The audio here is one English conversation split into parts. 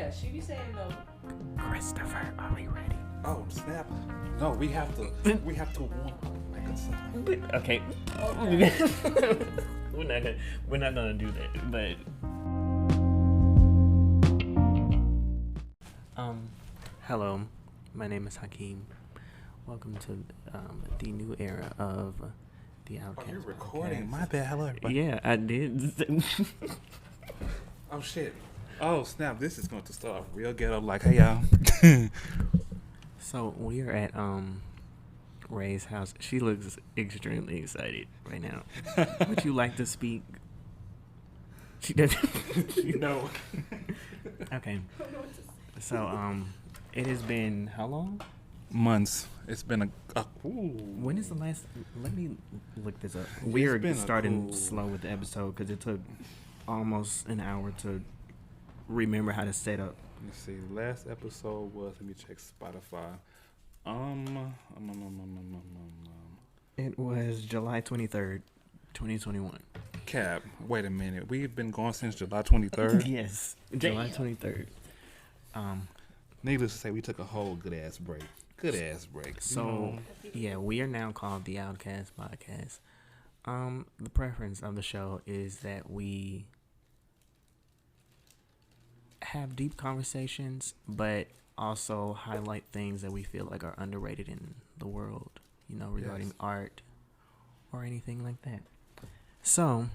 Yeah, she be saying no. Christopher, are we ready? Oh, snap. No, we have to warm up like a song. Okay. we're not gonna do that, but hello, my name is Hakeem. Welcome to the new era of the Outcast. Oh, you're recording? Podcast. My bad. Hello, everybody. Yeah, I did. Oh, shit. Oh, snap. This is going to start off real ghetto. Like, hey, y'all. So we are at Ray's house. She looks extremely excited right now. Would you like to speak? She doesn't. No. Okay. So it has been how long? Months. It's been ooh. When is the last? Let me look this up. We're starting slow with the episode because it took almost an hour to remember how to set up. Let me see. Last episode was. Let me check Spotify. It was July 23rd, 2021. Cap. Wait a minute. We've been going since July 23rd. Yes, July 23rd. Needless to say, we took a whole good ass break. So, yeah, we are now called the Outcast Podcast. The preference of the show is that we have deep conversations, but also highlight things that we feel like are underrated in the world, regarding art or anything like that. So,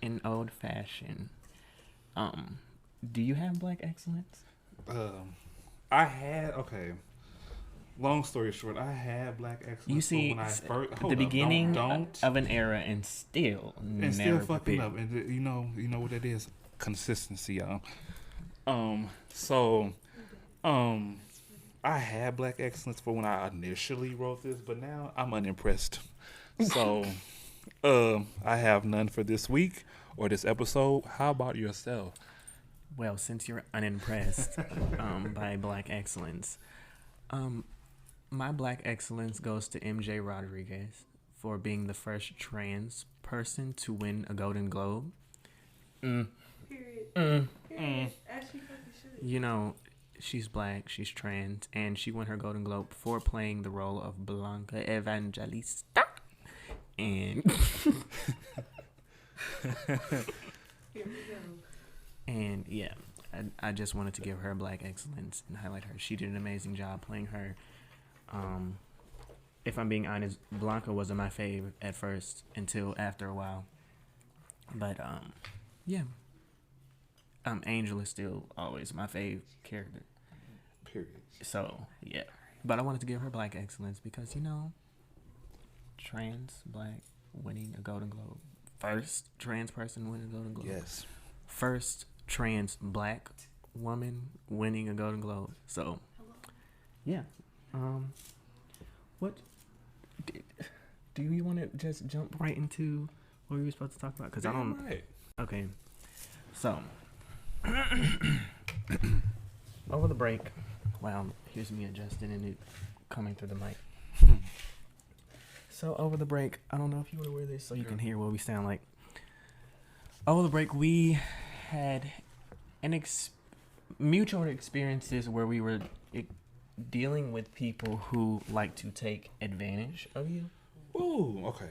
in old fashion, do you have black excellence? Long story short, I had black excellence. You see, when I first, the beginning of an era, and still never fucking up. And you know what it is? Consistency, y'all. I had black excellence for when I initially wrote this, but now I'm unimpressed. So, I have none for this week or this episode. How about yourself? Well, since you're unimpressed by black excellence, my black excellence goes to MJ Rodriguez for being the first trans person to win a Golden Globe. Period. As she fucking should. She's black, she's trans, and she won her Golden Globe for playing the role of Blanca Evangelista. And Here we go. And yeah, I just wanted to give her black excellence and highlight her. She did an amazing job playing her. If I'm being honest, Blanca wasn't my fave at first until after a while. But yeah, Angel is still always my fave character. Period. So yeah, but I wanted to give her black excellence because trans black winning a Golden Globe, first trans person winning a Golden Globe. Yes. First trans black woman winning a Golden Globe. So, yeah. What do you want to just jump right into what we were supposed to talk about? Because I don't. Right. Okay. So, over the break. Wow, here's me adjusting and it coming through the mic. So over the break, I don't know if you want to wear this so you can hear what we sound like. Over the break, we had mutual experiences where we were dealing with people who like to take advantage of you. Ooh, okay.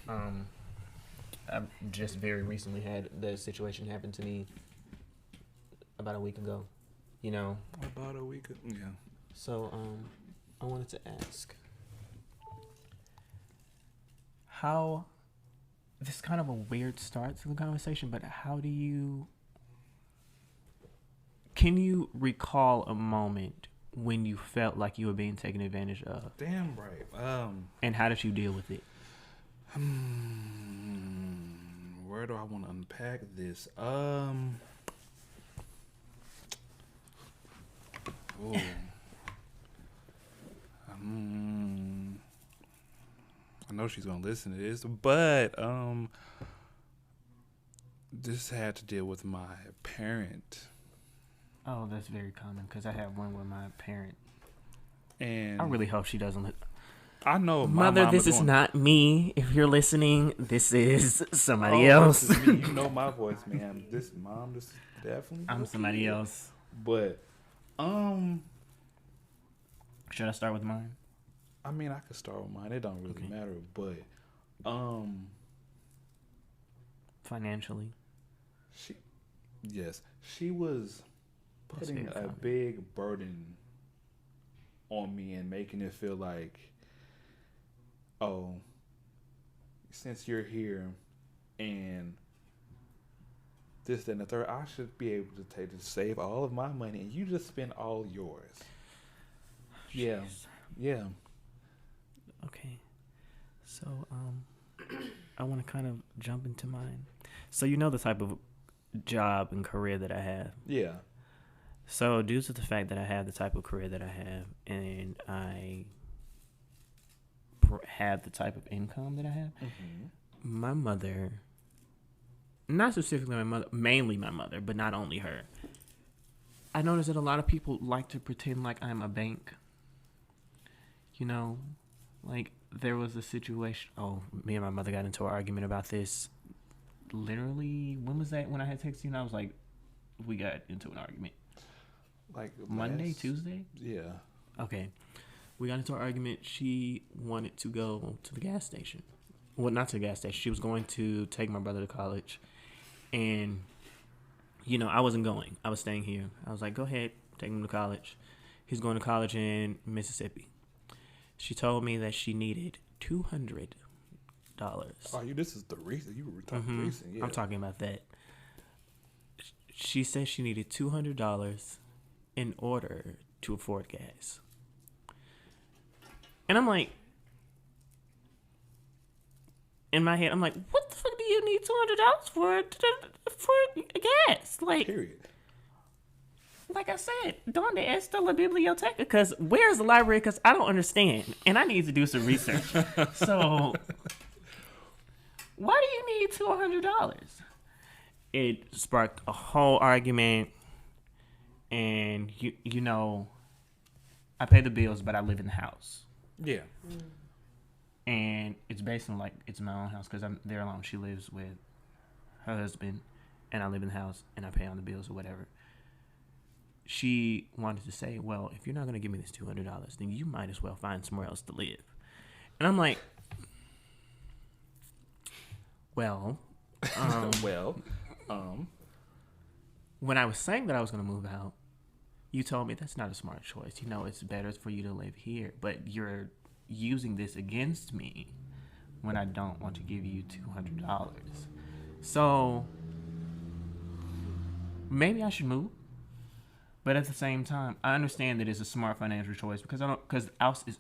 I just very recently had the situation happen to me about a week ago. About a week ago. Yeah. So, I wanted to ask, how, this is kind of a weird start to the conversation, but can you recall a moment when you felt like you were being taken advantage of? Damn right. And how did you deal with it? Where do I want to unpack this? I know she's gonna listen to this, but this had to deal with my parent. Oh, that's very common because I have one with my parent. And I really hope she doesn't. I know my Mother, mom this is not me. If you're listening, this is somebody else. This is me. You know my voice, man. This definitely. I'm somebody else. But, Should I start with mine? I mean, I could start with mine. It don't really matter. But, financially, she was putting a big burden on me and making it feel like, oh, since you're here and this, that, and the third, I should be able to save all of my money and you just spend all yours. Yeah. Jeez. Yeah. Okay. So, I want to kind of jump into mine. So, you know the type of job and career that I have. Yeah. So, due to the fact that I have the type of career that I have and I have the type of income that I have, my mother, not specifically my mother, mainly my mother, but not only her, I noticed that a lot of people like to pretend like I'm a bank. You know, like there was a situation. Oh, me and my mother got into an argument about this. Literally, when was that? When I had texted you and I was like, we got into an argument. Like Monday, Tuesday? Yeah. Okay. We got into an argument. She wanted to go to the gas station. Well, not to the gas station. She was going to take my brother to college. And, you know, I wasn't going. I was staying here. I was like, go ahead, take him to college. He's going to college in Mississippi. She told me that she needed $200. Oh, this is the reason you were talking recent. Yeah. I'm talking about that. She said she needed $200 in order to afford gas. And I'm like, in my head, I'm like, what the fuck do you need $200 for gas? Like, period. Like I said, donde está la biblioteca? Because where's the library? Because I don't understand. And I need to do some research. So, why do you need $200? It sparked a whole argument. And, you know, I pay the bills, but I live in the house. Yeah. And it's based on, like, it's my own house because I'm there alone. She lives with her husband, and I live in the house, and I pay on the bills or whatever. She wanted to say, well, if you're not going to give me this $200, then you might as well find somewhere else to live. And I'm like, well, when I was saying that I was going to move out, you told me that's not a smart choice. You know, it's better for you to live here, but you're using this against me when I don't want to give you $200. So maybe I should move. But at the same time, I understand that it's a smart financial choice because the house is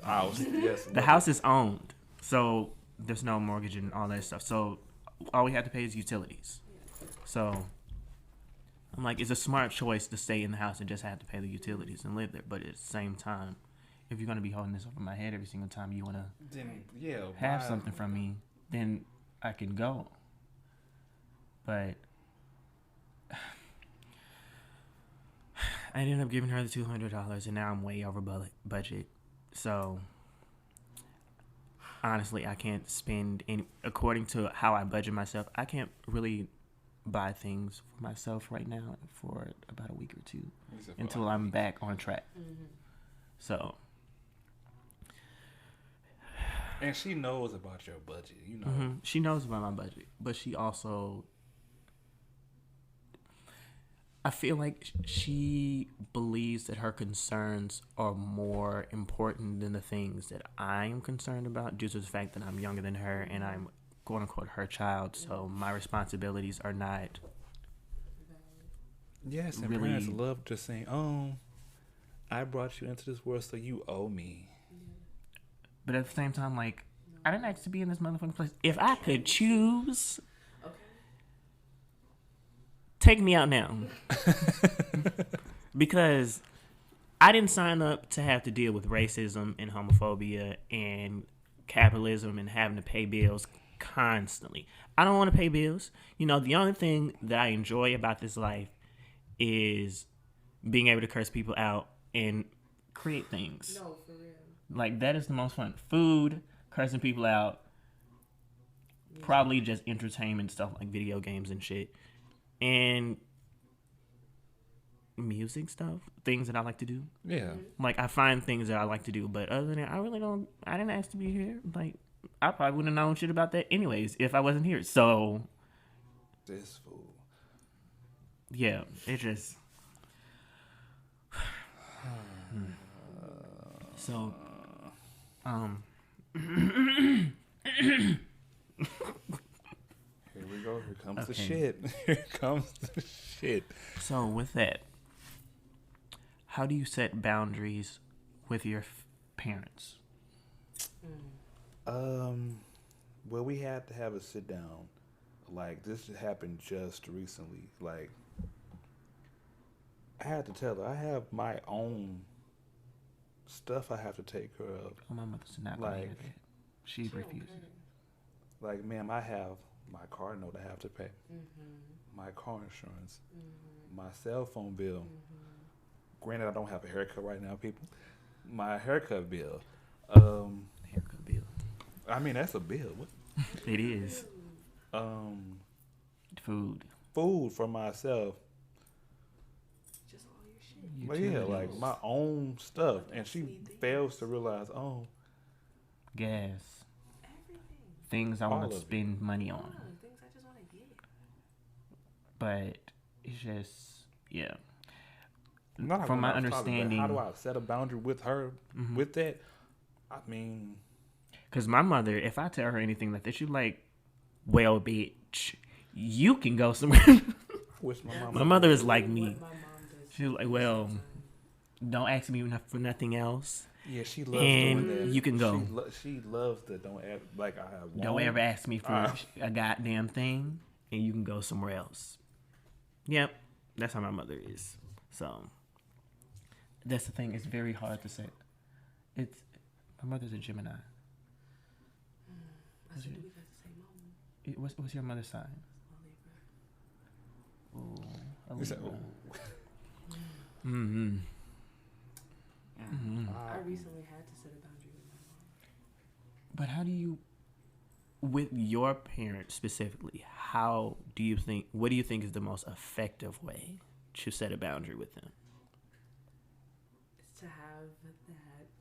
owned. The house is owned. So there's no mortgage and all that stuff. So all we have to pay is utilities. So I'm like, it's a smart choice to stay in the house and just have to pay the utilities and live there. But at the same time, if you're going to be holding this over my head every single time you want to have something from me, then I can go. But I ended up giving her the $200, and now I'm way over budget. So honestly, I can't spend any. According to how I budget myself, I can't really buy things for myself right now for about a week or two until I'm back on track. Mm-hmm. So. And she knows about your budget, you know. Mm-hmm. She knows about my budget, but she also, I feel like she believes that her concerns are more important than the things that I am concerned about due to the fact that I'm younger than her and I'm quote unquote her child. So my responsibilities are not. Yes, and really, parents love just saying, "Oh, I brought you into this world, so you owe me." But at the same time, like, I didn't ask to be in this motherfucking place. If I could choose, take me out now. Because I didn't sign up to have to deal with racism and homophobia and capitalism and having to pay bills constantly. I don't want to pay bills. You know, the only thing that I enjoy about this life is being able to curse people out and create things. No, for real. Like, that is the most fun. Food, cursing people out, probably just entertainment stuff like video games and shit. and music stuff, things that I like to do. Yeah. Like, I find things that I like to do, but other than that, I didn't ask to be here. Like, I probably wouldn't have known shit about that anyways if I wasn't here. So, This fool. yeah, it just... So, Here we go. Here comes the shit. Here comes the shit. So with that, how do you set boundaries with your parents? Well, we had to have a sit down. Like, this happened just recently. Like, I had to tell her I have my own stuff I have to take care of. Oh, my mother's not going to hear that. She refuses. Like, ma'am, I have my car note I have to pay, my car insurance, my cell phone bill. Granted, I don't have a haircut right now, people. My haircut bill. Haircut bill. I mean, that's a bill. What? It is. Food for myself. Just all your shit. But yeah, like my own stuff, and she fails to realize, gas, Everything. things I want to spend money on. Things I just want to get. But it's just, yeah. not From my off topic, but understanding, how do I set a boundary with her with that? I mean, because my mother, if I tell her anything like that, she's like, well, bitch, you can go somewhere. My mother is like me. She's like, well, don't ask me for nothing else. Yeah, she loves and doing that. You can go. She loves the don't ask, like I have. Don't ever ask me for a goddamn thing, and you can go somewhere else. Yep, that's how my mother is. So that's the thing. It's very hard to set. My mother's a Gemini. I should do we got the same mom. What's your mother's sign? A Libra. I recently had to set a boundary with my mom. But how do you, with your parents specifically, what do you think is the most effective way to set a boundary with them? It's to have that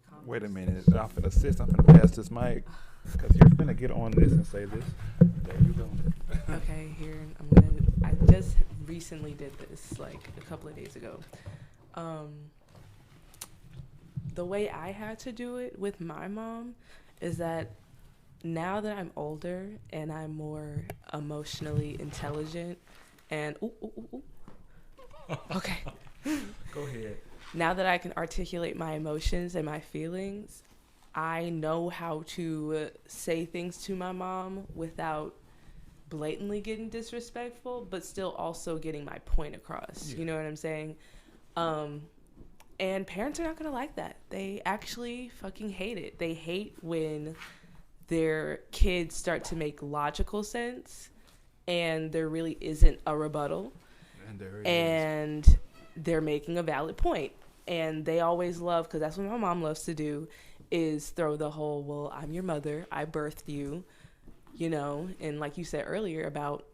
conversation. Wait a minute. I'm finna assist. I'm finna pass this mic. Because you're finna get on this and say this. There you go. Okay, here I just recently did this like a couple of days ago. The way I had to do it with my mom is that now that I'm older and I'm more emotionally intelligent and okay. Go ahead. Now that I can articulate my emotions and my feelings, I know how to say things to my mom without blatantly getting disrespectful, but still also getting my point across. Yeah. You know what I'm saying? And parents are not going to like that. They actually fucking hate it. They hate when their kids start to make logical sense and there really isn't a rebuttal. And they're making a valid point. And they always love, because that's what my mom loves to do, is throw the whole, well, I'm your mother, I birthed you, you know, and like you said earlier about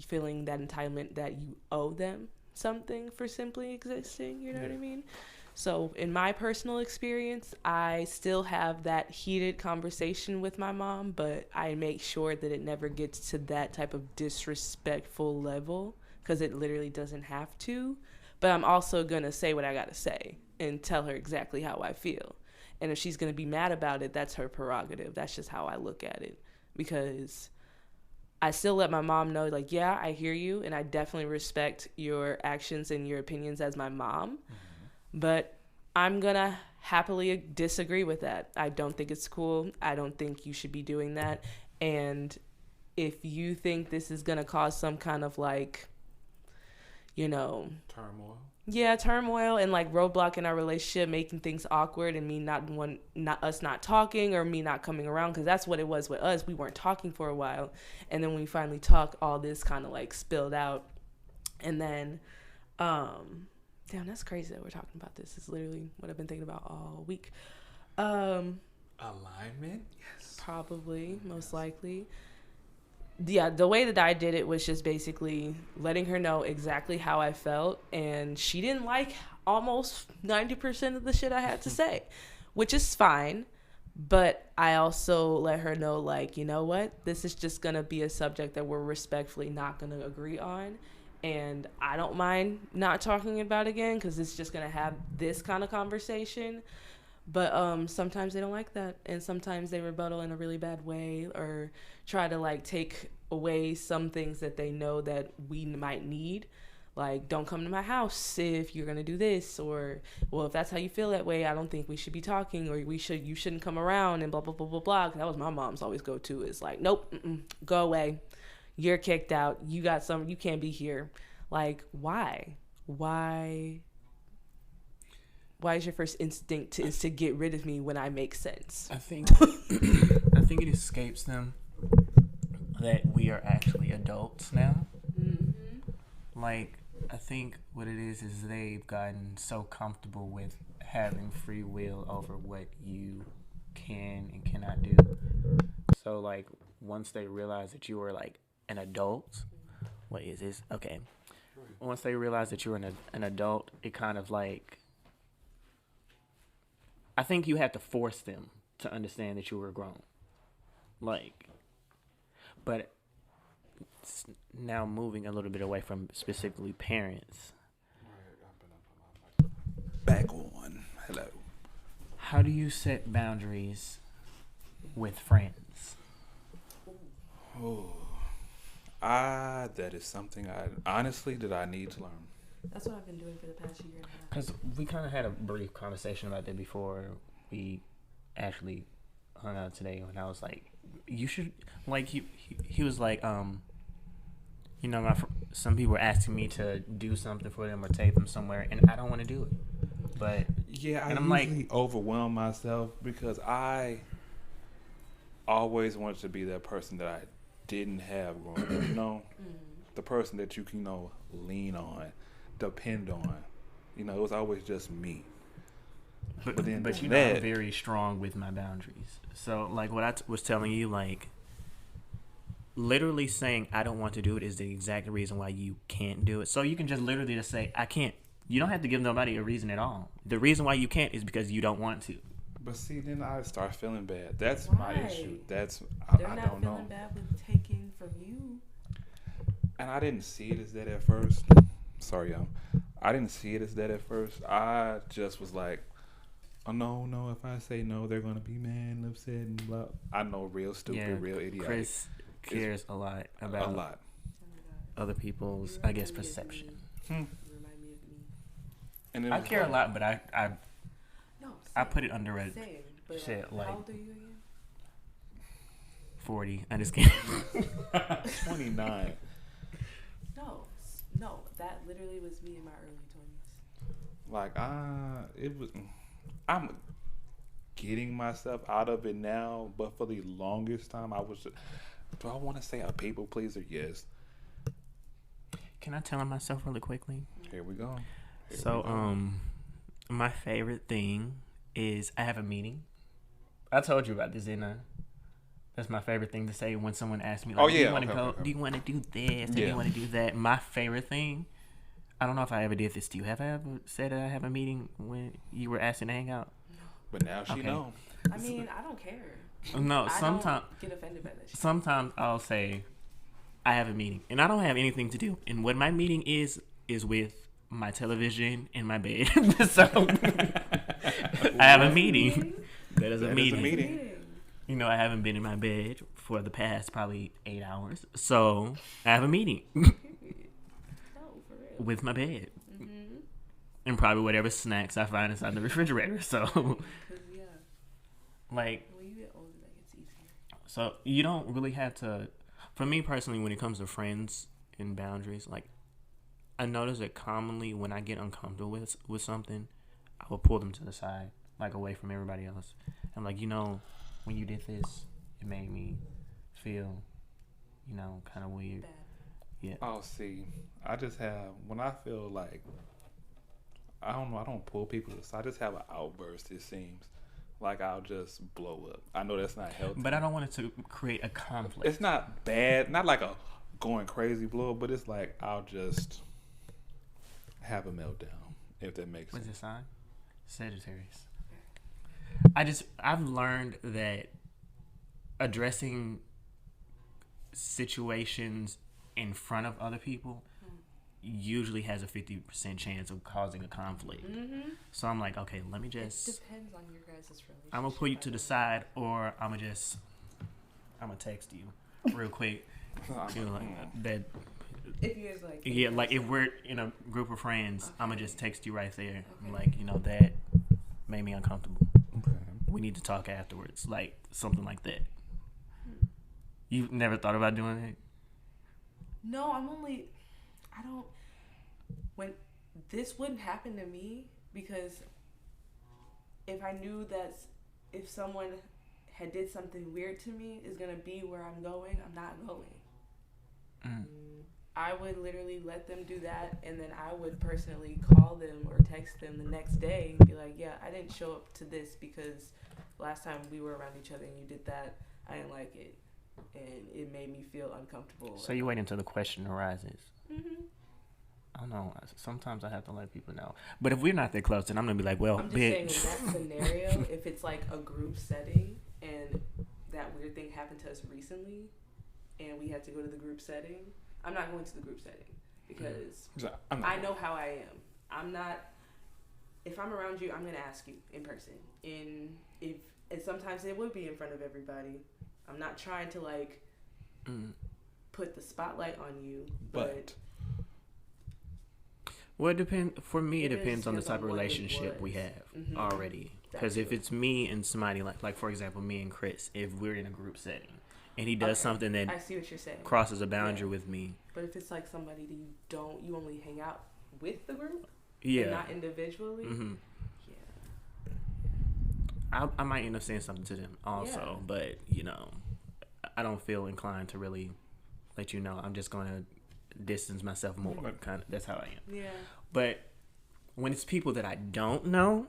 feeling that entitlement that you owe them something for simply existing, you know what I mean? So in my personal experience, I still have that heated conversation with my mom, but I make sure that it never gets to that type of disrespectful level, because it literally doesn't have to. But I'm also going to say what I got to say and tell her exactly how I feel. And if she's going to be mad about it, that's her prerogative. That's just how I look at it. Because I still let my mom know, like, yeah, I hear you, and I definitely respect your actions and your opinions as my mom. Mm-hmm. But I'm going to happily disagree with that. I don't think it's cool. I don't think you should be doing that. And if you think this is going to cause some kind of, like, you know, turmoil and like roadblock in our relationship, making things awkward, and me us not talking or me not coming around, because that's what it was with us. We weren't talking for a while, and then when we finally talked, all this kind of like spilled out. And then damn, that's crazy that we're talking about this. It's literally what I've been thinking about all week. Alignment? Yes. Probably, most likely. yeah, the way that I did it was just basically letting her know exactly how I felt, and she didn't like almost 90% of the shit I had to say, which is fine. But I also let her know, like, you know what? This is just going to be a subject that we're respectfully not going to agree on. And I don't mind not talking about it again because it's just going to have this kind of conversation. But sometimes they don't like that. And sometimes they rebuttal in a really bad way or try to, like, take away some things that they know that we might need. Like, don't come to my house if you're going to do this, or, well, if that's how you feel that way, I don't think we should be talking, or you shouldn't come around, and blah, blah, blah, blah, blah. That was my mom's always go-to, is like, nope, go away. You're kicked out. You can't be here. Like, why? Why is your first instinct is to get rid of me when I make sense? I think it escapes them that we are actually adults now. Mm-hmm. Like, I think what it is they've gotten so comfortable with having free will over what you can and cannot do. So, like, once they realize that you are, like, an adult, what is this? Okay. Once they realize that you're an adult, it kind of, like, I think you have to force them to understand that you were grown. Like, but now moving a little bit away from specifically parents. Back on. Hello. How do you set boundaries with friends? Oh, that is something I need to learn. That's what I've been doing for the past year and a half. Because we kind of had a brief conversation about that before we actually hung out today, and I was like, you should, like, he was like, you know, some people were asking me to do something for them or take them somewhere, and I don't want to do it. But yeah, and I'm usually overwhelm myself because I always wanted to be that person that I didn't have growing up. You know, the person that you can, you know, lean on, depend on. You know, it was always just me. But you know, I'm very strong with my boundaries. So, like, what I was telling you, like, literally saying I don't want to do it is the exact reason why you can't do it. So you can just literally just say I can't. You don't have to give nobody a reason at all. The reason why you can't is because you don't want to. But see, then I start feeling bad. That's why? my issue. That's They're I not don't know. feeling bad with taking from you. And I didn't see it as that at first. Sorry, y'all. I didn't see it as that at first. I just was like, oh, no, if I say no, they're going to be mad and upset and blah. I know, real stupid, real idiotic. Chris cares a lot about other people's, I guess, perception. And I care a lot, but I put it under a shit, like, how old are you again? 40. I just can't. 29. No, that literally was me in my early 20s. Like, I'm getting myself out of it now, but for the longest time, I was, do I want to say a people pleaser? Yes. Can I tell him myself really quickly? Here we go. My favorite thing is I have a meeting. I told you about this, didn't I? That's my favorite thing to say when someone asks me, like, do you want to go? Do you want to do this? Do you want to do that? My favorite thing, I don't know if I ever did this to you. Have I ever said that I have a meeting when you were asking to hang out? No. But now she knows. I mean, I don't care. No, sometimes I don't get offended by that shit. Sometimes I'll say I have a meeting, and I don't have anything to do. And what my meeting is with my television in my bed. So I have a meeting. That is a meeting. You know, I haven't been in my bed for the past probably 8 hours. So I have a meeting with my bed. Mm-hmm. And probably whatever snacks I find inside the refrigerator. So, like, when you get older, that gets easier. So you don't really have to, for me personally, when it comes to friends and boundaries, like, I notice that commonly when I get uncomfortable with something, I will pull them to the side, like, away from everybody else. I'm like, you know, when you did this, it made me feel, you know, kind of weird. Bad. Yeah. Oh, see, I just have, when I feel like, I don't know, I don't pull people aside. I just have an outburst, it seems. like I'll just blow up. I know that's not healthy. But I don't want it to create a conflict. It's not bad. Not like a going crazy blow up, but it's like I'll just have a meltdown, if that makes sense. What's your sign? Sagittarius. I've learned that addressing situations in front of other people usually has a 50% chance of causing a conflict. Mm-hmm. So I'm like, okay, let me just... It depends on your guys' relationship. I'm going to pull you to the side, or I'm going to text you real quick. You know, like, that... If you guys like... Yeah, like if we're in a group of friends, okay. I'm going to just text you right there. Okay. Like, you know, that made me uncomfortable. Okay. We need to talk afterwards. Like, something like that. You've never thought about doing that? No, when this wouldn't happen to me, because if I knew that if someone had did something weird to me is going to be where I'm going, I'm not going. Mm. I would literally let them do that, and then I would personally call them or text them the next day and be like, yeah, I didn't show up to this because last time we were around each other and you did that, I didn't like it, and it made me feel uncomfortable. So you wait until the question arises. Mm-hmm. I don't know. Sometimes I have to let people know. But if we're not that close, then I'm going to be like, well, I'm just bitch. saying in that scenario, if it's like a group setting and that weird thing happened to us recently and we had to go to the group setting, I'm not going to the group setting because I know how I am. If I'm around you, I'm going to ask you in person. And sometimes it would be in front of everybody. I'm not trying to like put the spotlight on you, but well, it depends. For me, it depends on the type of relationship we have already. Because if it's me and somebody like for example, me and Chris, if we're in a group setting and he does something that I see what you're saying, crosses a boundary with me. But if it's like somebody that you only hang out with the group, and not individually, I might end up saying something to them also. But you know, I don't feel inclined to really let you know. I'm just going to distance myself more. Kind of, that's how I am. Yeah. But when it's people that I don't know,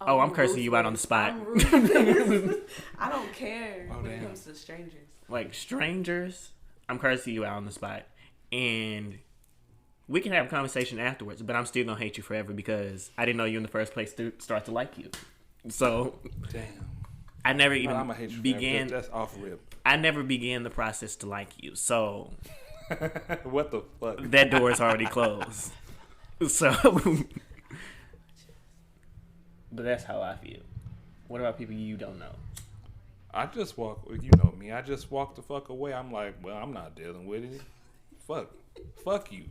I'm cursing you out on the spot. I don't care when it comes to strangers. Like strangers, I'm cursing you out on the spot, and we can have a conversation afterwards. But I'm still gonna hate you forever because I didn't know you in the first place to start to like you. So, damn. I never even began. That's off rip. I never began the process to like you. So. What the fuck? That door is already closed. So, but that's how I feel. What about people you don't know? I just walk. You know me. I just walk the fuck away. I'm like, well, I'm not dealing with it. Fuck you.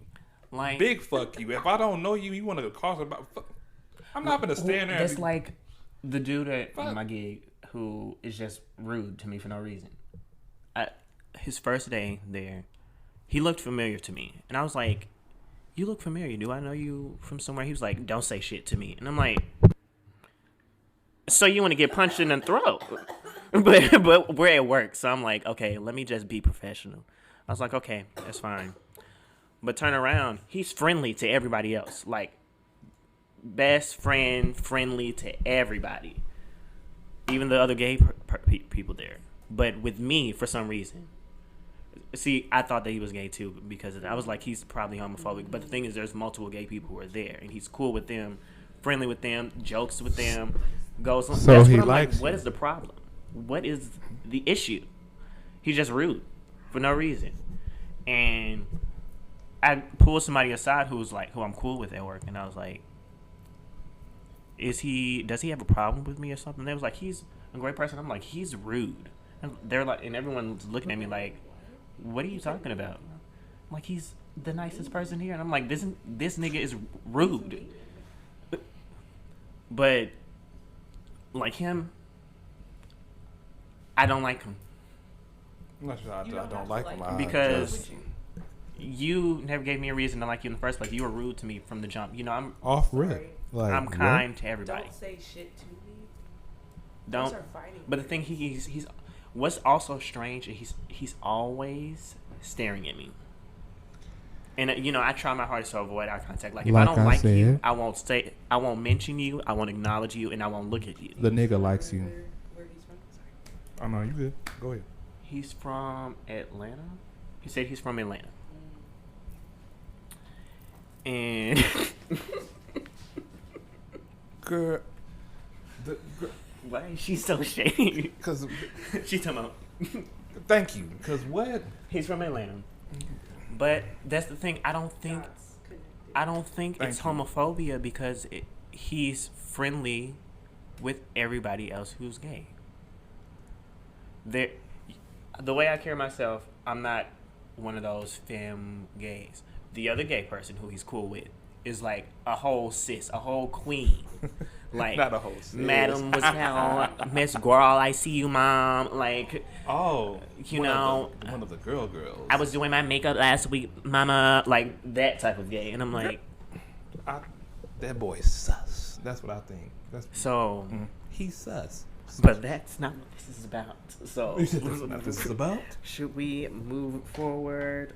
Like big fuck you. If I don't know you, you want to cause about. I'm not gonna stand there. That's like the dude at my gig who is just rude to me for no reason. His first day there. He looked familiar to me. And I was like, you look familiar. Do I know you from somewhere? He was like, don't say shit to me. And I'm like, so you want to get punched in the throat? but we're at work. So I'm like, okay, let me just be professional. I was like, okay, that's fine. But turn around. He's friendly to everybody else. Like, best friend, friendly to everybody. Even the other gay people there. But with me, for some reason. See, I thought that he was gay too because of that. I was like, he's probably homophobic. But the thing is, there's multiple gay people who are there, and he's cool with them, friendly with them, jokes with them, goes on. So he likes. Like, what is the problem? What is the issue? He's just rude for no reason. And I pulled somebody aside who I'm cool with at work, and I was like, does he have a problem with me or something? They was like, he's a great person. I'm like, he's rude. And they're like, and everyone's looking at me like, what are you talking about? I'm like, he's the nicest person here. And I'm like, this nigga is rude. But like him, I don't like him. I'm not sure I don't like him. Because you never gave me a reason to like you in the first place. You were rude to me from the jump. You know, I'm off rip. Like, I'm kind to everybody. Don't say shit to me. Don't. Those are fighting. But the thing he's what's also strange is he's always staring at me. And I try my hardest to avoid eye contact. Like if Like I don't I like you, said. I won't mention you, I won't acknowledge you, and I won't look at you. The nigga likes you. Where he's from? Sorry. Oh no, you good. Go ahead. He's from Atlanta. He said he's from Atlanta. And Girl. why is she so shady? Because She's talking about thank you. Because what? he's from Atlanta. But that's the thing. I don't think Thank it's you. homophobia because he's friendly with everybody else who's gay. The way I carry myself, I'm not one of those femme gays. The other gay person who he's cool with is like a whole sis, a whole queen. Like, Not a whole sis. Madam was now Miss Girl, I see you, Mom. Like, Oh, one of the girls. I was doing my makeup last week, Mama. Like that type of gay, and I'm like, that boy is sus. That's what I think. so. He's sus. But that's not what this is about. So, That's what this is about. should we move forward?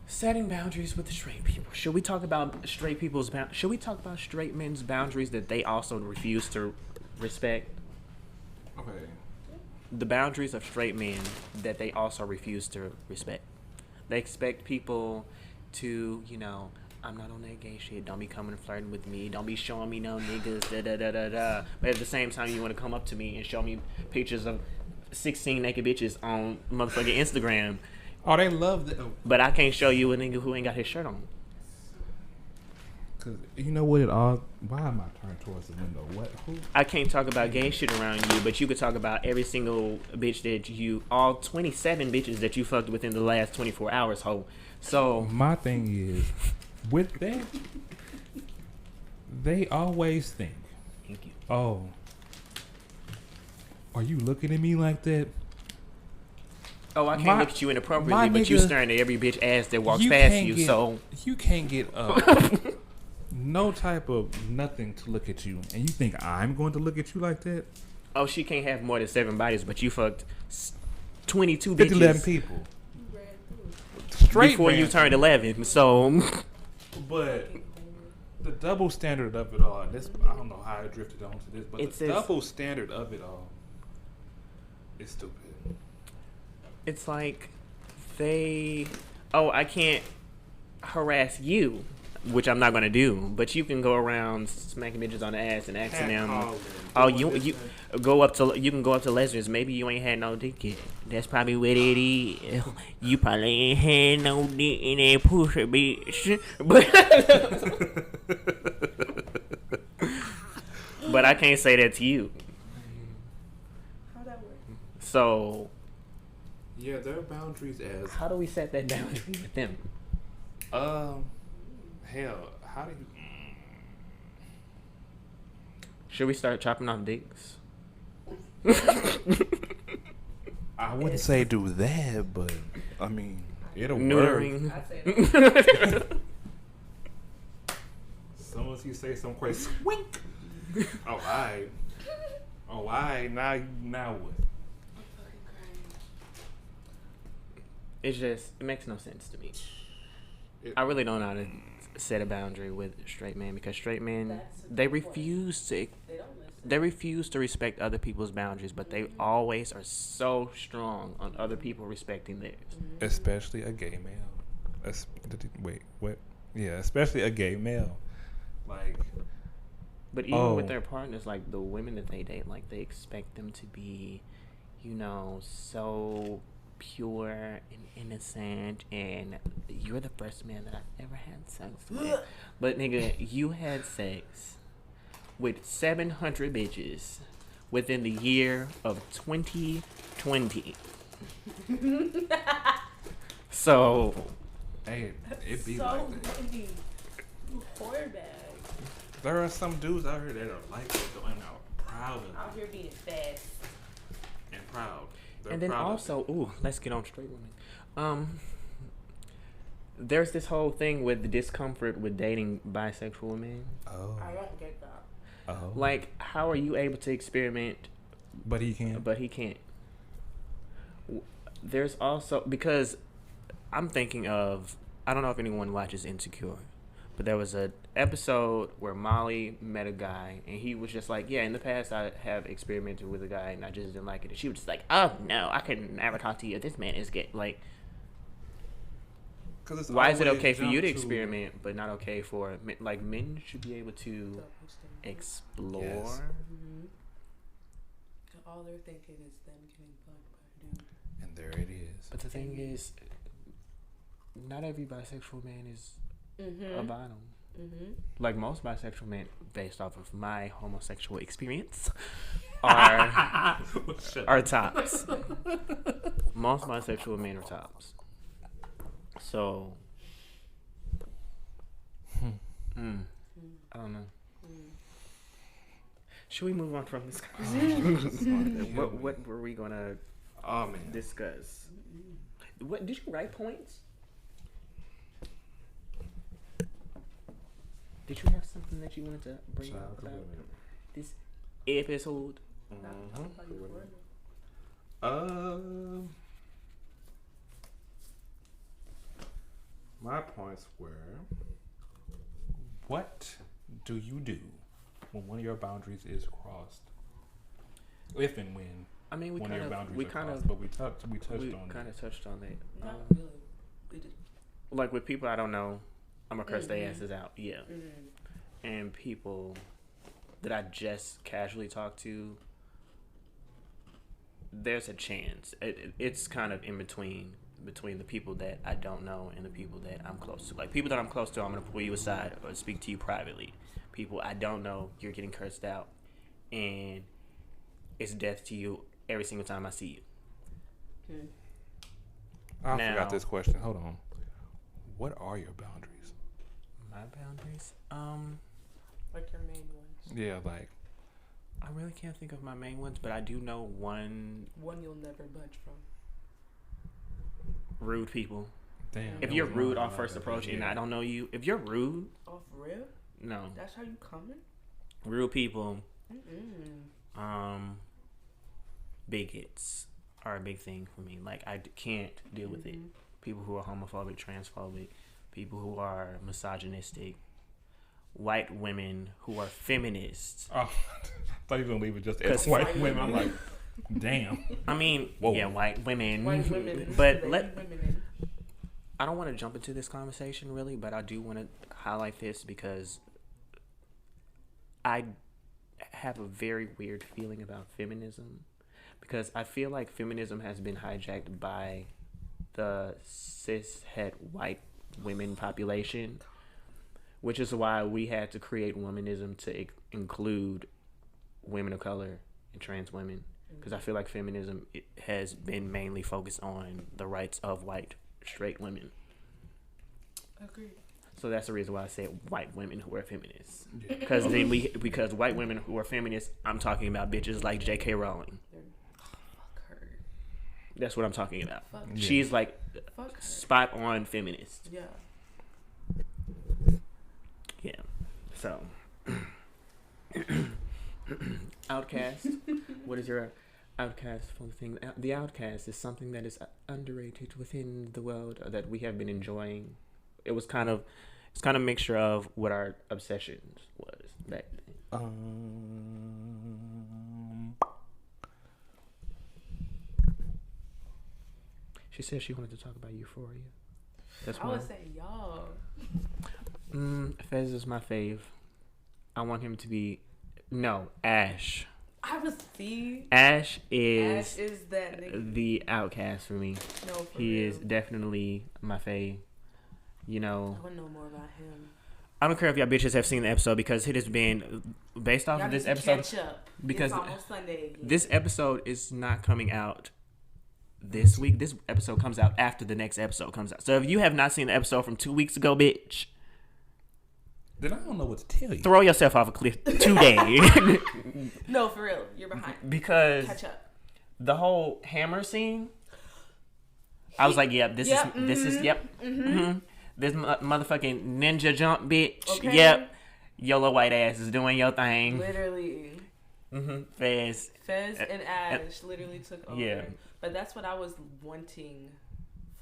Setting boundaries with straight people. Should we talk about straight people's Should we talk about straight men's boundaries that they also refuse to respect? Okay. The boundaries of straight men that they also refuse to respect. They expect people to, I'm not on that gay shit. Don't be coming and flirting with me. Don't be showing me no niggas. Da da da da da. But at the same time, you want to come up to me and show me pictures of 16 naked bitches on motherfucking Instagram. Oh, they love that. But I can't show you a nigga who ain't got his shirt on. Cause you know what it all. Why am I turned towards the window? What? Who? I can't talk about gay shit around you, but you could talk about every single bitch that all 27 bitches that you fucked within the last 24 hours, ho. So My thing is, with that, they always think, thank you. oh, are you looking at me like that? Oh, I can't look at you inappropriately, my but you nigga, staring at every bitch ass that walks you past can't you. get- So You can't get no type of nothing to look at you, and you think I'm going to look at you like that? oh, she can't have more than 7 bodies, but you fucked 22 50, 11 bitches people. Ran through. Straight before you ran turned 11. So But the double standard of it all, and this, I don't know how I drifted onto this, but It the says- double standard of it all is stupid. it's like I can't harass you, which I'm not gonna do, but you can go around smacking bitches on the ass and asking them, oh, you go up to lesbians. Maybe you ain't had no dick yet. That's probably what it is. You probably ain't had no dick in that pussy, bitch. But I can't say that to you. How'd that work? So Yeah, their boundaries as how do we set that boundary with them? hell, how do you? Should we start chopping off dicks? I wouldn't say do that, but I mean it'll work. Neutering. I'd say that. As soon as you say some crazy wink. Oh, I. Now what? It's just, it makes no sense to me. I really don't know how to set a boundary with straight men because straight men, That's a they good point. refuse to They don't listen. they refuse to respect other people's boundaries, but they always are so strong on other people respecting theirs. Especially a gay male. Wait, what? Yeah, especially a gay male. Like, But even with their partners, like the women that they date, like they expect them to be, so pure and innocent, and you're the first man that I've ever had sex with. But nigga, you had sex with 700 bitches within the year of 2020. So, hey, it be so like that. many. You whore bag. There are some dudes out here that are like that, though, and are proud of it. Out here being fast. And proud. They're and then proud of also, let's get on straight women. There's this whole thing with the discomfort with dating bisexual men. it. Oh. I don't get that. Oh. Like, how are you able to experiment, But he can't. but he can't? There's also, because I'm thinking of, I don't know if anyone watches Insecure, but there was an episode where Molly met a guy, and he was just like, yeah, in the past I have experimented with a guy, and I just didn't like it. And she was just like, oh, no, I could never talk to you. This man is gay. Like, why is it okay for you to experiment, but not okay for, like, men should be able to explore? Yes. Mm-hmm. All they're thinking is them getting bugged by a dude. And there it is. But the thing is, not every bisexual man is a bottom. Mm-hmm. Like, most bisexual men, based off of my homosexual experience, are tops. Most bisexual men are tops. So, I don't know. Should we move on from this conversation? What were we gonna discuss? What did you write points? Did you have something that you wanted to bring up about this episode? My points were: what do you do when one of your boundaries is crossed? If and when. I mean, we one kind of your of, boundaries are crossed, but we touched on that. Not really. We did. Like with people I don't know, I'm gonna curse their asses out. Yeah. Mm-hmm. And people that I just casually talk to, there's a chance. It's kind of in between the people that I don't know and the people that I'm close to. Like, people that I'm close to, I'm going to pull you aside or speak to you privately. People I don't know, you're getting cursed out. And it's death to you every single time I see you. I forgot this question. Hold on. What are your boundaries? My boundaries? Like your main ones. Yeah, like. I really can't think of my main ones, but I do know one. One you'll never budge from. Rude people. Damn. If you're rude on first approach and I don't know you, if you're rude. Oh, for real? No. That's how you coming? Rude people. Bigots are a big thing for me. Like, I can't deal with it. People who are homophobic, transphobic, people who are misogynistic, white women who are feminists. Oh, I thought you were going to leave it just as white women. I'm like, damn. I mean, yeah, white women. White women. But I don't want to jump into this conversation, really, but I do want to highlight this because I have a very weird feeling about feminism. Because I feel like feminism has been hijacked by the cis-het white women population, which is why we had to create womanism to include women of color and trans women. Because I feel like feminism has been mainly focused on the rights of white straight women. Agreed. So that's the reason why I said white women who are feminists. Because because white women who are feminists, I'm talking about bitches like J.K. Rowling. Fuck her. That's what I'm talking about. Fuck She's like spot on feminist. Yeah. Yeah. So, Outcast. What is your Outcast fun thing? The Outcast is something that is underrated within the world that we have been enjoying. It's kind of a mixture of what our obsessions was back then. She said she wanted to talk about Euphoria. That's I would say y'all. Fez is my fave. I want him to be Ash. I was Ash is that nigga. The Outcast for me. No, for he real. is definitely my fave. You know, I want to know more about him. I don't care if y'all bitches have seen the episode because it has been based off y'all of this need to episode. catch up. Because it's almost Sunday again. This episode is not coming out this week. This episode comes out after the next episode comes out. So if you have not seen the episode from 2 weeks ago, bitch, then I don't know what to tell you. Throw yourself off a cliff today. No, for real, you're behind. Because catch up. The whole hammer scene, I was like, yep, this is this motherfucking ninja jump, bitch. Okay. Yep, yellow white ass is doing your thing. Literally. Fez and Ash literally took over. Yeah. But that's what I was wanting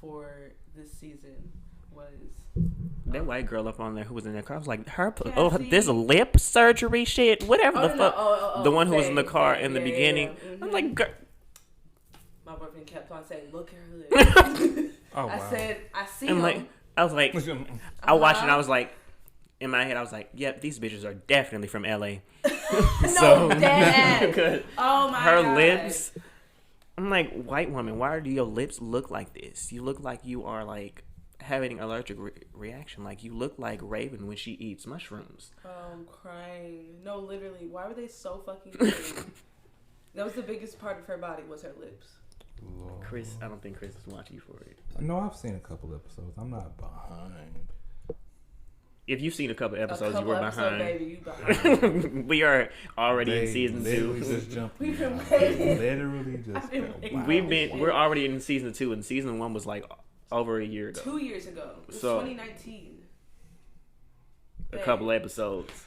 for this season was that white girl up on there who was in that car. I was like, Cassie. this lip surgery shit, whatever the fuck. The one who was in the car in the yeah, beginning. Yeah. Mm-hmm. I'm like, girl. My boyfriend kept on saying, "Look at her lips." Oh, wow. I said, "I see I'm them." like, I was like, I watched it and I was like, in my head, I was like, yep, these bitches are definitely from LA. No, dead. Oh my her God. lips. I'm like, white woman, why do your lips look like this? You look like you are like having an allergic reaction. Like you look like Raven when she eats mushrooms. Oh, I'm crying. No, literally. Why were they so fucking big? That was the biggest part of her body was her lips. Lord. Chris, I don't think Chris is watching for it. No, I've seen a couple episodes. I'm not behind. If you've seen a couple episodes, you were behind. Baby, you behind. We are already in season 2. Just jumped. We've been waiting. Literally just. We're already in season 2, and season 1 was like over a year ago. 2 years ago. It was So, 2019. A couple episodes.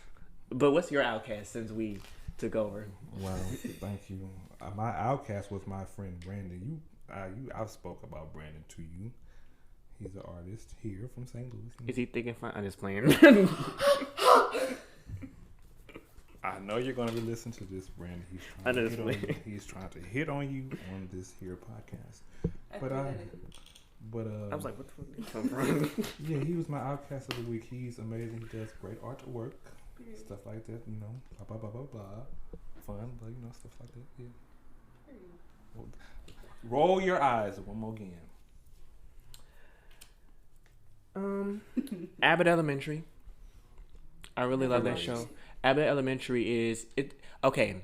But what's your Outcast since we took over? Well, thank you. My Outcast was my friend Brandon. I spoke about Brandon to you. He's an artist here from St. Louis. Is he thinking fun? I'm just playing. I know you're going to listen to this, Brandon. He's trying to hit on you on this here podcast. But I was like, what the fuck did he come from? Yeah, he was my Outcast of the week. He's amazing. He does great artwork, stuff like that. You know, blah blah blah blah blah. Fun, but you know, stuff like that. Yeah. Well, roll your eyes one more again. Abbott Elementary. I really love that show. Abbott Elementary is it. Okay,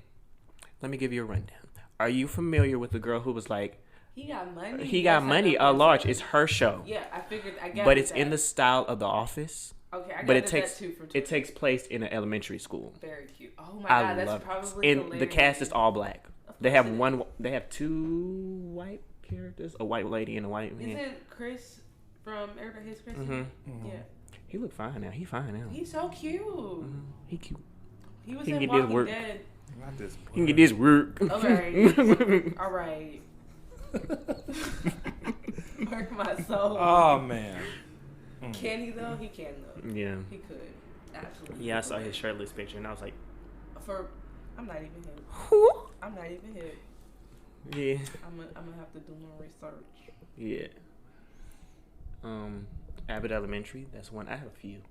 let me give you a rundown. Are you familiar with the girl who was like, he got money? He got money. Large. It's her show. Yeah, I figured. I got. But it's in the style of The Office. Okay, I got but that too from Twitter. It takes place in an elementary school. Very cute. Oh my God, that's probably and hilarious. the cast is all black. They have two white characters, a white lady and a white man. Isn't Chris from Everybody Hates Chris? Mm-hmm. Yeah. He look fine now. He fine now. He's so cute. Mm-hmm. He cute. He was in Walking Dead. Not this He can get this work. Okay. All right. Work my soul. Oh man. Can he though? He can though. Yeah. He could. Absolutely. Yeah, I saw his shirtless picture and I was like, I'm not even hip. I'm not even hip. Yeah. I'm gonna have to do more research. Yeah. Abbott Elementary. That's one. I have a few.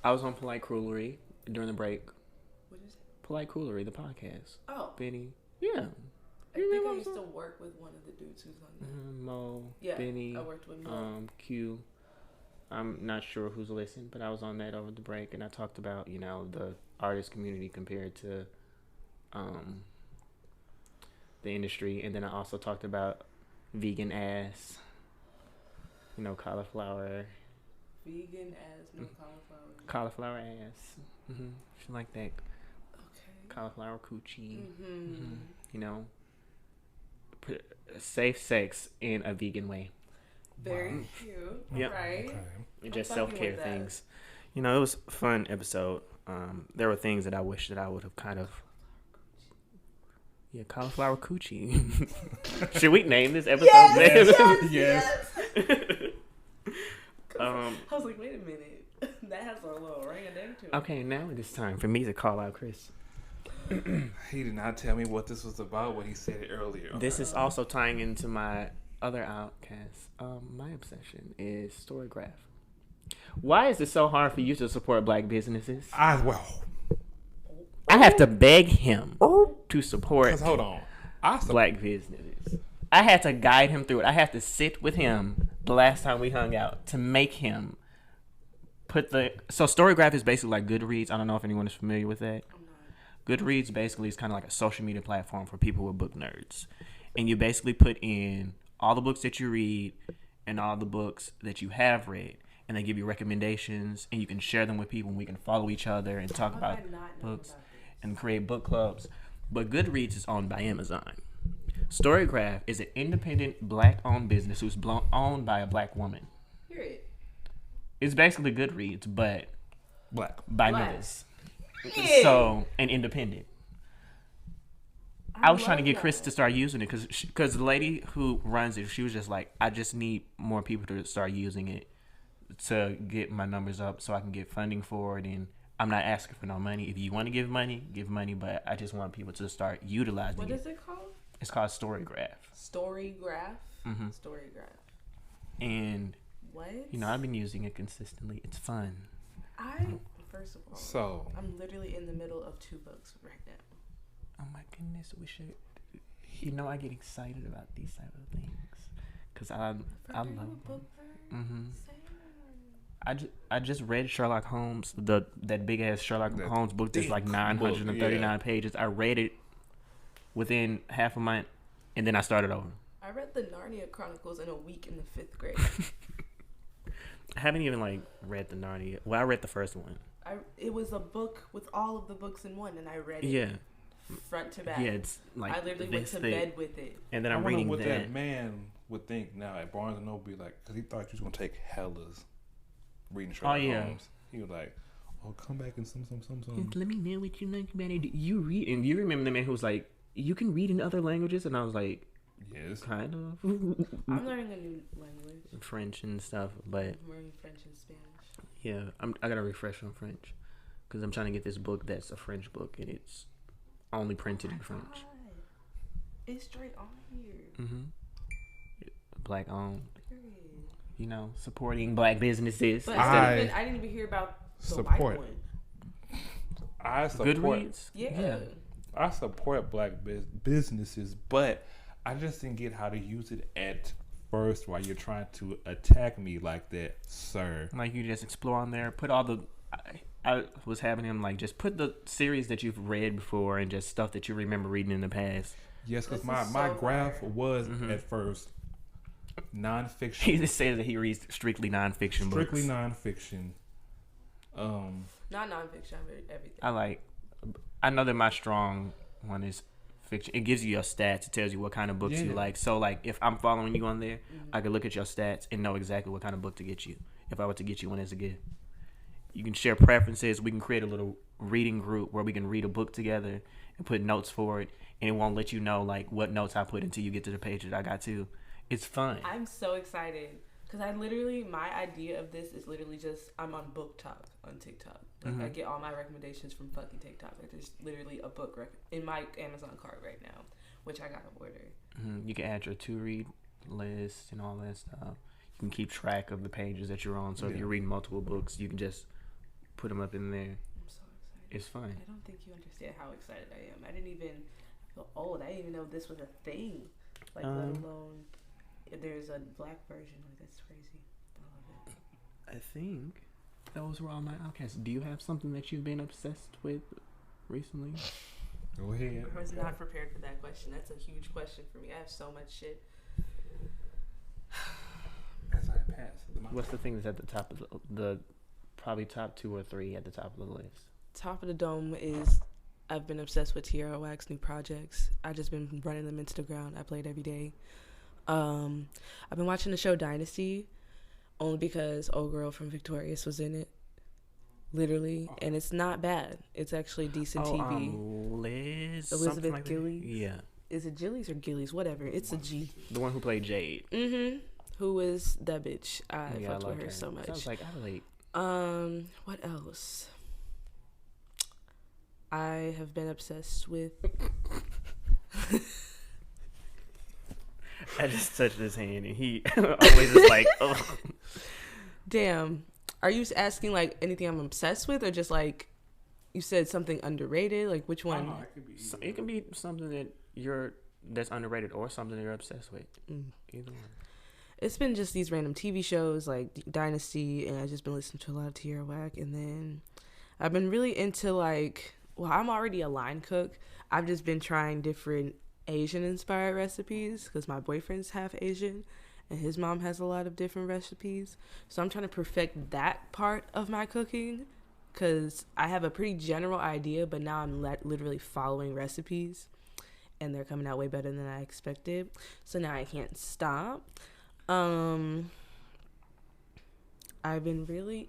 I was on Polite Cruelry during the break. What is it? Polite Cruelry, the podcast. Oh. Benny. Yeah. I think I used to work with one of the dudes who's on there. Mo. Yeah. Benny. I worked with Mo. Q. I'm not sure who's listening, but I was on that over the break, and I talked about, you know, the artist community compared to the industry, and then I also talked about vegan ass, you know, cauliflower. Vegan ass, no cauliflower. Cauliflower ass. Mm-hmm. She like that. Okay. Cauliflower coochie. Mm-hmm. Mm-hmm. You know, safe sex in a vegan way. Very cute. Yep. Right. Okay. Just self-care things. You know, it was a fun episode. There were things that I wish that I would have kind of. Yeah, cauliflower coochie. Should we name this episode? Yes. I was like, wait a minute. That has a little ring a ding to it. Okay, now it is time for me to call out Chris. He did not tell me what this was about when he said it earlier. This is also tying into my other Outcast. My obsession is Storygraph. Why is it so hard for you to support black businesses? I have to beg him to support hold on. black businesses. I had to guide him through it. I had to sit with him the last time we hung out to make him put the... So Storygraph is basically like Goodreads. I don't know if anyone is familiar with that. Goodreads basically is kind of like a social media platform for people who are book nerds. And you basically put in all the books that you read and all the books that you have read. And they give you recommendations, and you can share them with people, and we can follow each other and talk about books and create book clubs. But Goodreads is owned by Amazon. Storygraph is an independent black-owned business who's owned by a black woman. Period. It's basically Goodreads, but black by niggas. So, and independent. I was trying to get Chris to start using it because the lady who runs it, she was just like, I just need more people to start using it to get my numbers up so I can get funding for it. And I'm not asking for no money. If you want to give money, but I just want people to start utilizing it. What is it called? It's called Storygraph. Storygraph? Mm-hmm. Storygraph. And, what? I've been using it consistently. It's fun. First of all, I'm literally in the middle of 2 books right now. Oh my goodness, we should. I get excited about these type of things because I love them. I just read Sherlock Holmes, that big ass Sherlock Holmes book that's like 939 pages. I read it within half a month, and then I started over. I read the Narnia Chronicles in a week in the 5th grade. I haven't even read the Narnia. Well, I read the first one. It was a book with all of the books in one, and I read it. Yeah. Front to back. Yeah, it's like I literally went to bed with it. And then I'm reading what that. That man would think now at Barnes & Noble, because he thought you was going to take hellas reading Sherlock Holmes. He was like, oh, come back and some. Let me know what you like about it. You read, and you remember the man who was like, you can read in other languages? And I was like, yes. Kind of. I'm learning a new language. French and stuff, but... I'm learning French and Spanish. Yeah, I got to refresh on French because I'm trying to get this book that's a French book, and it's only printed in French. God. It's straight on here. Mm-hmm. Black owned. Period. Supporting black businesses. But I didn't even hear about the white one. I support. Goodreads? Yeah. I support black businesses, but I just didn't get how to use it at first while you're trying to attack me like that, sir. Like you just explore on there, put all the... I was having him just put the series that you've read before and just stuff that you remember reading in the past. Yes, because my graph was at first nonfiction. He just says that he reads strictly nonfiction books. Strictly nonfiction. Not nonfiction. I read everything. I know that my strong one is fiction. It gives you your stats. It tells you what kind of books you like. So if I'm following you on there, I can look at your stats and know exactly what kind of book to get you. If I were to get you one as a gift. You can share preferences. We can create a little reading group where we can read a book together and put notes for it. And it won't let you know what notes I put until you get to the page that I got to. It's fun. I'm so excited because my idea of this is literally just I'm on Book Talk on TikTok. I get all my recommendations from fucking TikTok. There's literally a book in my Amazon cart right now, which I gotta order. You can add your to-read list and all that stuff. You can keep track of the pages that you're on. So if you're reading multiple books, you can just put them up in there. I'm so excited. It's fun. I don't think you understand how excited I am. I didn't even feel old. I didn't even know this was a thing. Let alone there's a black version. That's crazy. I love it. I think those were all my Outcasts. Do you have something that you've been obsessed with recently? Go ahead. I was not prepared for that question. That's a huge question for me. I have so much shit. As I pass. What's the thing that's at the top of the probably top 2 or 3 at the top of the list? Top of the dome is I've been obsessed with Tierra Whack's new projects. I just been running them into the ground. I play it every day. I've been watching the show Dynasty only because old girl from Victorious was in it. Literally. And it's not bad. It's actually decent TV. Elizabeth like Gillies? Yeah. Is it Gillies or Gillies? Whatever. It's a G. The one who played Jade. Mm-hmm. Who is that bitch? I fucked with her so much. So I was like, I relate. What else? I have been obsessed with... I just touched his hand and he always is like, oh. Damn. Are you asking anything I'm obsessed with or just you said something underrated? Which one? It can be something that's underrated or something that you're obsessed with. Either one. It's been just these random TV shows like Dynasty, and I've just been listening to a lot of Tierra Whack, and then I've been really into I'm already a line cook. I've just been trying different Asian-inspired recipes because my boyfriend's half Asian, and his mom has a lot of different recipes. So I'm trying to perfect that part of my cooking because I have a pretty general idea, but now I'm literally following recipes, and they're coming out way better than I expected. So now I can't stop. I've been really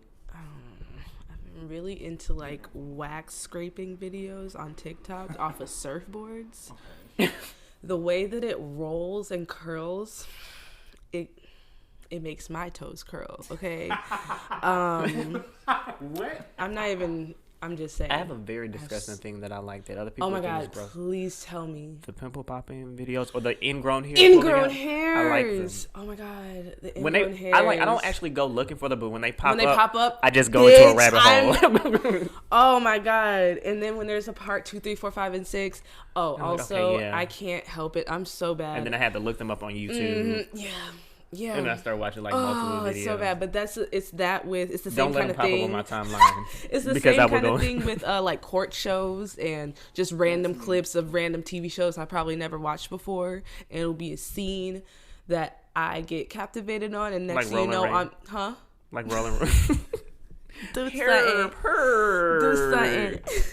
into wax scraping videos on TikTok off of surfboards. the way that it rolls and curls, it makes my toes curl. Okay. What? I'm just saying. I have a very disgusting thing that I like that other people Oh my think is God, gross. please tell me. The pimple popping videos or the ingrown hairs. Ingrown hairs. I like them. Oh my God, the When ingrown hairs. I don't actually go looking for them, but when they pop up, I just go bitch, into a rabbit hole. Oh my God. And then when there's a part 2, 3, 4, 5, and 6, also, okay, yeah. I can't help it. I'm so bad. And then I had to look them up on YouTube. Yeah. And then I started watching like multiple videos. It's so bad. But it's the same Don't kind let of them thing. pop up on my timeline. It's the because same kind of thing with like court shows and just random clips of random TV shows I probably never watched before. And it'll be a scene that I get captivated on, and next thing you know, I'm like Rolling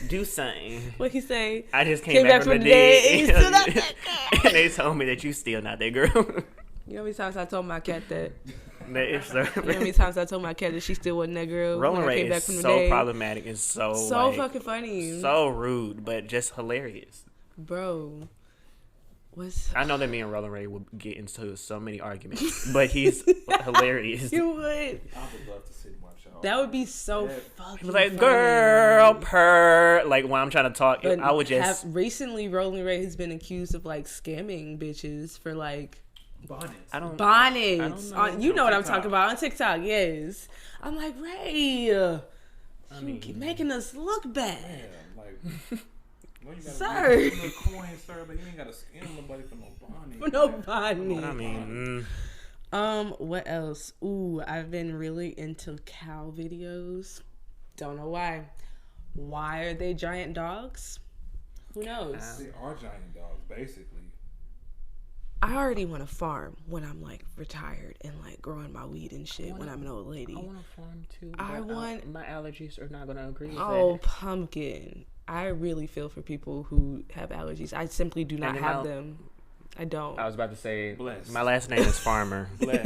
do something. What he say? I just came back from the dead. And they told me that you still not that girl. You know how many times I told my cat that? You know how many times I told my cat that she still wasn't that girl? Rolling when I Ray came back is from the so day. problematic and so like, fucking funny. So rude, but just hilarious. Bro. I know that me and Rolling Ray would get into so many arguments, but he's hilarious. You would. I would love to sit and watch y'all. That would be so fucking like, funny. girl, purr. Like, when I'm trying to talk, But I would just... recently, Rolling Ray has been accused of, like, scamming bitches for, like... Bonnets. Bonnets. You know what I'm TikTok. talking about. On TikTok, yes. I'm like, Ray, you keep making us look bad. Yeah, like... Well, you gotta Sir. give them a coin, sir, but you ain't got to scam nobody for no bonnet. For no bonnet. I mean... What else? Ooh, I've been really into cow videos. Don't know why. Why are they giant dogs? Who knows? They are giant dogs, basically. I already want to farm when I'm like retired and like growing my weed and shit when I'm an old lady. I want to farm too. My allergies are not going to agree with that. Oh, pumpkin. I really feel for people who have allergies. I simply do not have them. I don't. I was about to say, blessed. My last name is Farmer. Blessed.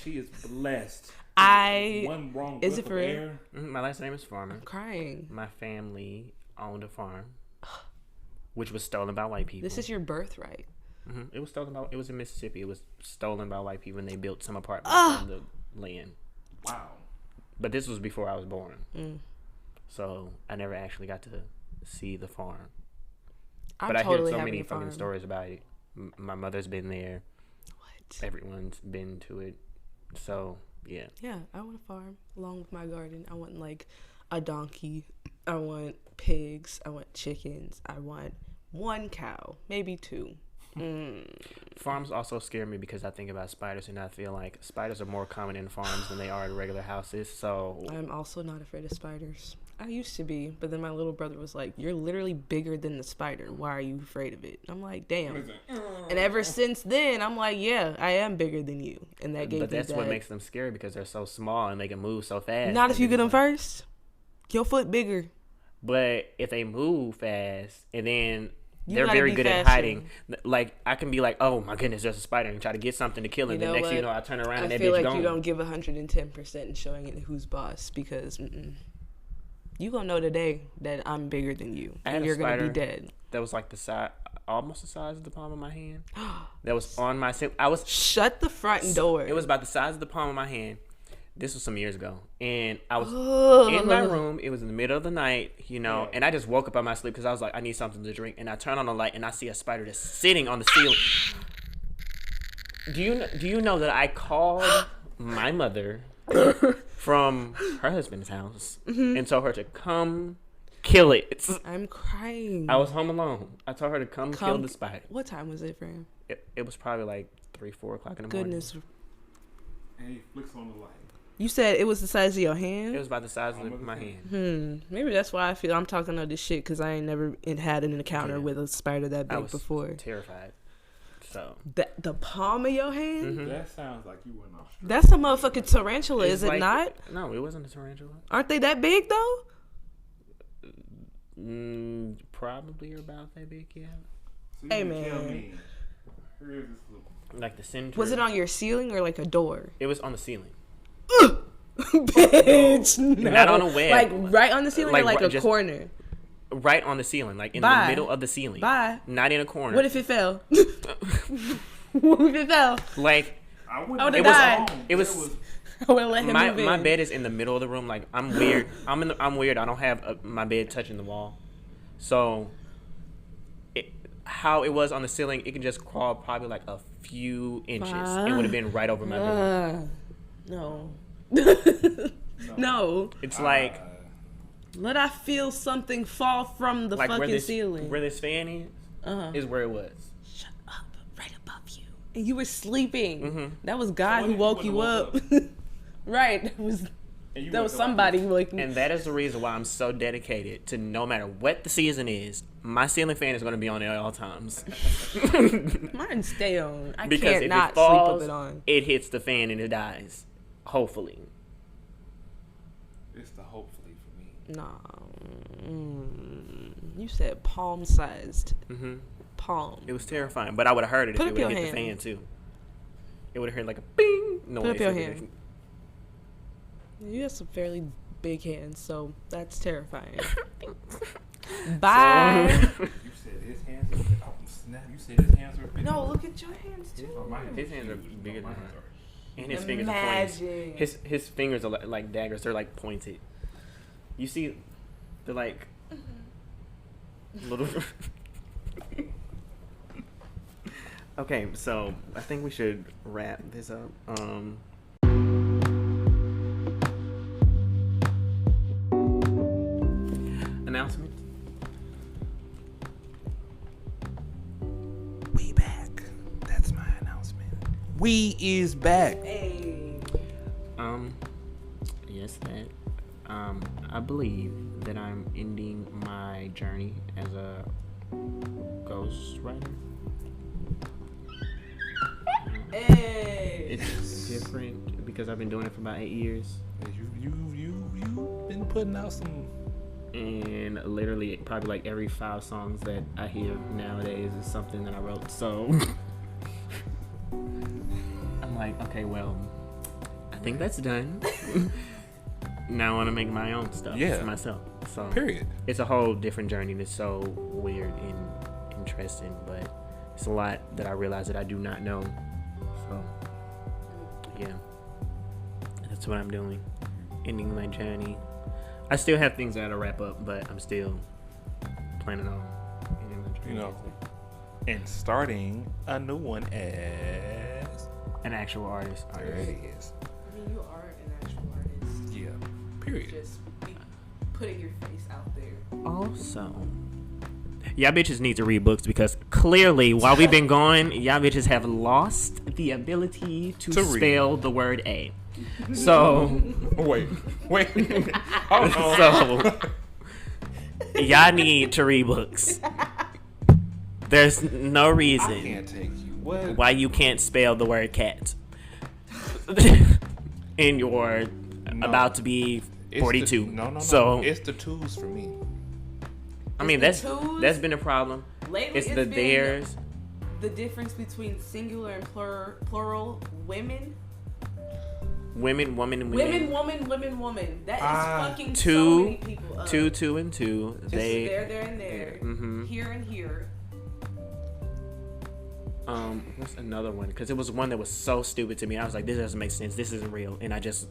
She is blessed. One wrong is it for real? My last name is Farmer. I'm crying. My family owned a farm, which was stolen by white people. This is your birthright. Mm-hmm. It was stolen by. It was in Mississippi. It was stolen by white people, and they built some apartments on the land. Wow. But this was before I was born, so I never actually got to see the farm. But I hear so many fucking stories about it. My mother's been there. What? Everyone's been to it. So, yeah. Yeah, I want a farm along with my garden. I want like a donkey. I want pigs. I want chickens. I want 1 cow, maybe 2. Farms also scare me because I think about spiders, and I feel like spiders are more common in farms than they are in regular houses. So I'm also not afraid of spiders. I used to be, but then my little brother was like, "You're literally bigger than the spider. Why are you afraid of it?" I'm like, "Damn." And ever since then, I'm like, "Yeah, I am bigger than you." And that gave me that. But that's what makes them scary, because they're so small and they can move so fast. Not if you get them first. Your foot bigger. But if they move fast and then they're very good at hiding. Like, I can be like, oh my goodness, there's a spider, and try to get something to kill him. The next thing you know, I turn around and that bitch gone. I feel like you don't give 110% in showing it who's boss, because you gonna know today that I'm bigger than you, and you're gonna be dead. That was like the size, almost the size of the palm of my hand. That was on my. Shut the front door. It was about the size of the palm of my hand. This was some years ago, and I was in my room. It was in the middle of the night, and I just woke up out of my sleep because I was like, I need something to drink, and I turn on the light, and I see a spider that's sitting on the ceiling. Do you know that I called my mother from her husband's house and told her to come kill it? I'm crying. I was home alone. I told her to come kill the spider. What time was it for him? It was probably like 3-4 o'clock in the morning. Goodness. And he flicks on the light. You said it was the size of your hand? It was about the size of my hand. Maybe that's why I feel I'm talking all this shit, because I ain't never had an encounter with a spider that big before. I was terrified. So the palm of your hand? Mm-hmm. That sounds like you went off. That's a motherfucking tarantula, is it not? No, it wasn't a tarantula. Aren't they that big though? Probably about that big, yeah. So hey man, like the center. Was it on your ceiling or like a door? It was on the ceiling. Bitch, no. Not on a web. Like right on the ceiling, or like a corner? right on the ceiling, like in the middle of the ceiling. Not in a corner. What if it fell? What if it fell? Like, I would have died. It was. I would let him move in. My bed is in the middle of the room. Like, I'm weird. I'm weird. I don't have my bed touching the wall. So, how it was on the ceiling, it could just crawl probably like a few inches. It would have been right over my bed. No. No. It's like... Let I feel something fall from the fucking ceiling. Where this fan is where it was. Shut up. Right above you. And you were sleeping. Mm-hmm. That was God who woke you up. Right. That was somebody waking up. And that is the reason why I'm so dedicated to, no matter what the season is, my ceiling fan is going to be on at all times. Mine stay on. I because can't if not it falls, sleep with it on. It hits the fan and it dies. Hopefully. It's the hopefully for me. Nah. You said palm-sized. Mm-hmm. Palm. It was terrifying, but I would have heard it if it would have hit the fan too. It would have heard like a bing noise. Put up your hand. You have some fairly big hands, so that's terrifying. Bye. You said his hands were big. Oh, snap. You said his hands were big. No, look at your hands too. His hands are bigger than mine. And his fingers are pointed. His fingers are like daggers. They're like pointed. You see, they're like little. Okay, so I think we should wrap this up. Announcement. We back. That's my announcement. We is back. Hey. Yes, that. I believe that I'm ending my journey as a ghostwriter. Hey. It's different because I've been doing it for about 8 years. You've been putting out some. And literally, probably like every 5 songs that I hear nowadays is something that I wrote. So I'm like, okay, well, I think that's done. Now I want to make my own stuff for myself. So period. It's a whole different journey. That's so weird and interesting, but it's a lot that I realize that I do not know. So yeah, that's what I'm doing. Ending my journey. I still have things I gotta wrap up, but I'm still planning on ending my journey. And starting a new one as an actual artist. There it is. I mean, you are an actual artist. Yeah. Period. Just be putting your face out there. Also, y'all bitches need to read books because clearly, while we've been gone, y'all bitches have lost the ability to spell the word A. So wait. So y'all need to read books. There's no reason I can't take you. Why you can't spell the word cat. And you're about to be 42. No. So it's the twos for me. I mean, that's been a problem. Lately, it's the theirs. The difference between singular and plural women. Women, woman, and women. Woman. That is fucking two, so many people up. 2 and 2. Just there, and there. Mm-hmm. Here and here. What's another one? Because it was one that was so stupid to me. I was like, this doesn't make sense. This isn't real. And I just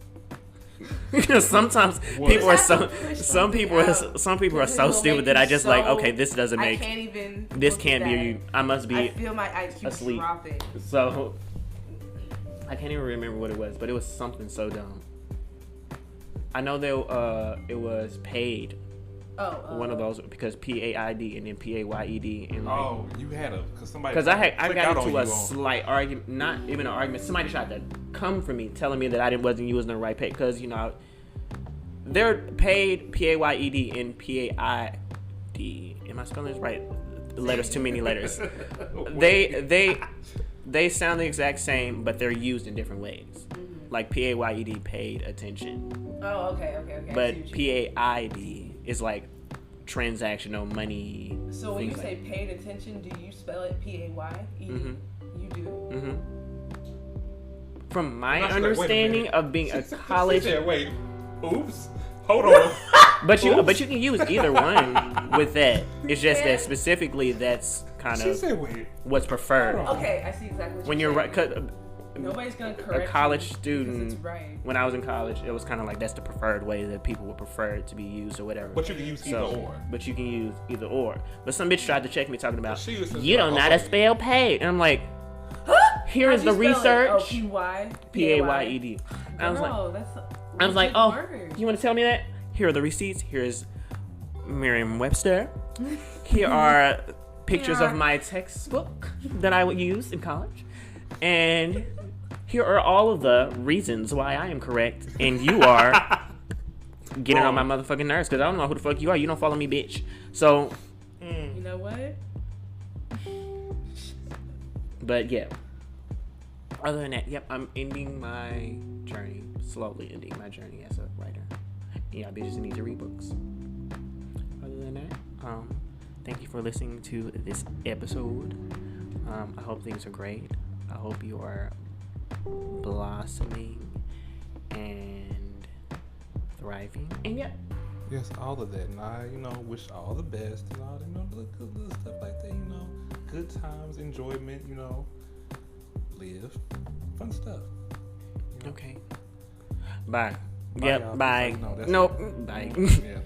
because sometimes people are so some people are so stupid that I just like, okay, this doesn't make. I can't even. This can't be. I must be. I feel my IQ asleep. dropping. So I can't even remember what it was, but it was something so dumb. I know that it was paid. One of those because PAID and then PAYED and like. You had because I got into a slight argument, not even an argument. Somebody tried to come for me, telling me that I wasn't using the right pay because they're paid PAYED and PAID. Am I spelling this right? Letters, too many letters. They sound the exact same, but they're used in different ways. Mm-hmm. Like PAYED, paid attention. Oh, okay. But PAID is like transactional money. So when you say paid attention, do you spell it PAYED? Mm-hmm. You do. Mm-hmm. From my understanding of being a college. Wait. Oops. Hold on. But you can use either one with that. It's just that specifically that's kind of what's preferred. Okay, I see exactly what when you're right. Nobody's gonna correct a college you student. Right. When I was in college, it was kind of like that's the preferred way that people would prefer it to be used or whatever. But you can use either or. But you can use either or. But some bitch tried to check me talking about you don't know how to spell paid, and I'm like, here is the research. Oh, P-Y-P-A-Y-E-D. I was like, word. You want to tell me that? Here are the receipts. Here's Merriam-Webster. Here are pictures of my textbook that I would use in college, and here are all of the reasons why I am correct, and you are getting on my motherfucking nerves because I don't know who the fuck you are. You don't follow me, bitch. So, you know what? But yeah. Other than that, yep, I'm ending my journey, slowly ending my journey as a writer. Yeah, bitches need to read books. Other than that, thank you for listening to this episode. I hope things are great. I hope you are blossoming and thriving. And yeah. Yes, all of that. And I, wish all the best and all that, little stuff like that, good times, enjoyment, live, fun stuff. Okay. Bye. Bye, Yep. y'all. Bye. No, nope. Bye. Yeah.